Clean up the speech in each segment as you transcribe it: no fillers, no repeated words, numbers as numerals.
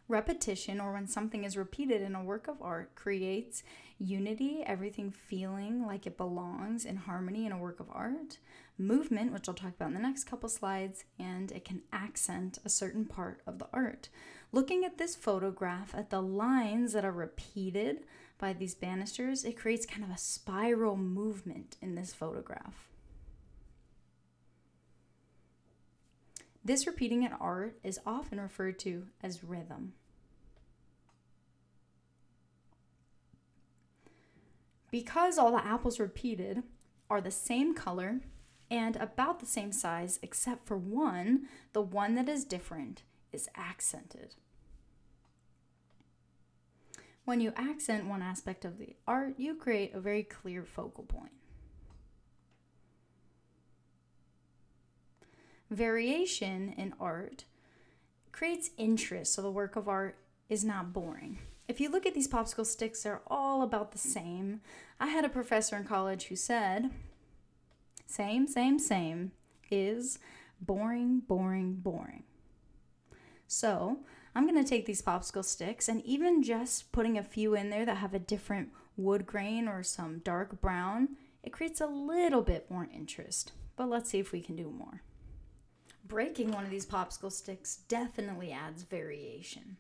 Repetition, or when something is repeated in a work of art, creates unity, everything feeling like it belongs in harmony in a work of art. Movement, which I'll talk about in the next couple slides, and it can accent a certain part of the art. Looking at this photograph, at the lines that are repeated by these banisters, it creates kind of a spiral movement in this photograph. This repeating in art is often referred to as rhythm. Because all the apples repeated are the same color and about the same size, except for one, the one that is different is accented. When you accent one aspect of the art, you create a very clear focal point. Variation in art creates interest, so the work of art is not boring. If you look at these popsicle sticks, they're all about the same. I had a professor in college who said, same is boring, boring, boring. So I'm going to take these popsicle sticks, and even just putting a few in there that have a different wood grain or some dark brown, it creates a little bit more interest. But let's see if we can do more. Breaking one of these popsicle sticks definitely adds variation.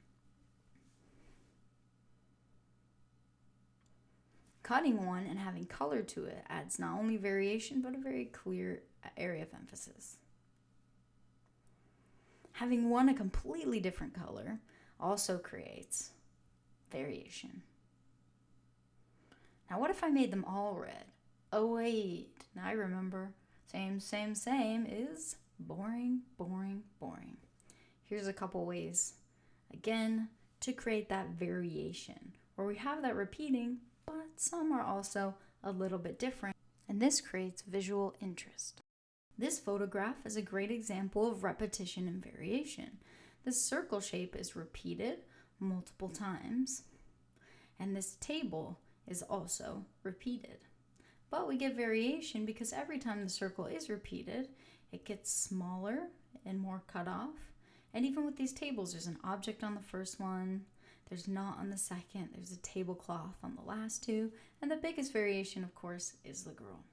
Cutting one and having color to it adds not only variation, but a very clear area of emphasis. Having one a completely different color also creates variation. Now, what if I made them all red? Oh wait, now I remember. Same is boring, boring, boring. Here's a couple ways, again, to create that variation, where we have that repeating, but some are also a little bit different, and this creates visual interest. This photograph is a great example of repetition and variation. The circle shape is repeated multiple times, and this table is also repeated. But we get variation because every time the circle is repeated, it gets smaller and more cut off. And even with these tables, there's an object on the first one, there's not on the second, there's a tablecloth on the last two, and the biggest variation, of course, is the girl.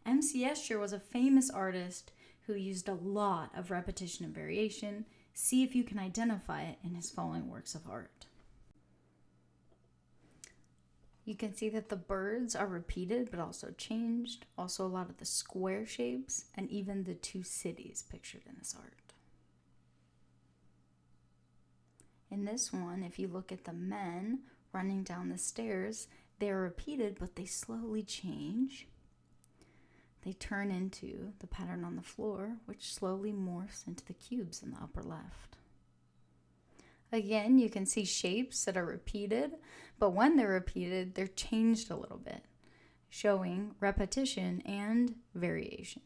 M.C. Escher was a famous artist who used a lot of repetition and variation. See if you can identify it in his following works of art. You can see that the birds are repeated but also changed. Also a lot of the square shapes and even the two cities pictured in this art. In this one, if you look at the men running down the stairs, they're repeated but they slowly change. They turn into the pattern on the floor, which slowly morphs into the cubes in the upper left. Again, you can see shapes that are repeated, but when they're repeated, they're changed a little bit, showing repetition and variation.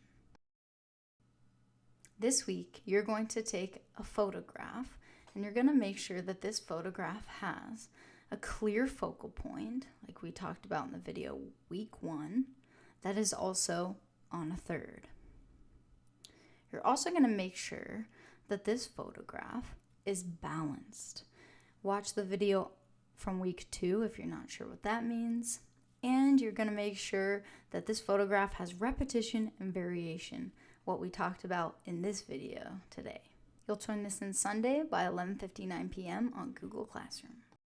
This week, you're going to take a photograph, and you're going to make sure that this photograph has a clear focal point, like we talked about in the video week 1, that is also on a third. You're also going to make sure that this photograph is balanced. Watch the video from week 2 if you're not sure what that means. And you're going to make sure that this photograph has repetition and variation, what we talked about in this video today. You'll turn this in Sunday by 11:59 p.m. on Google Classroom.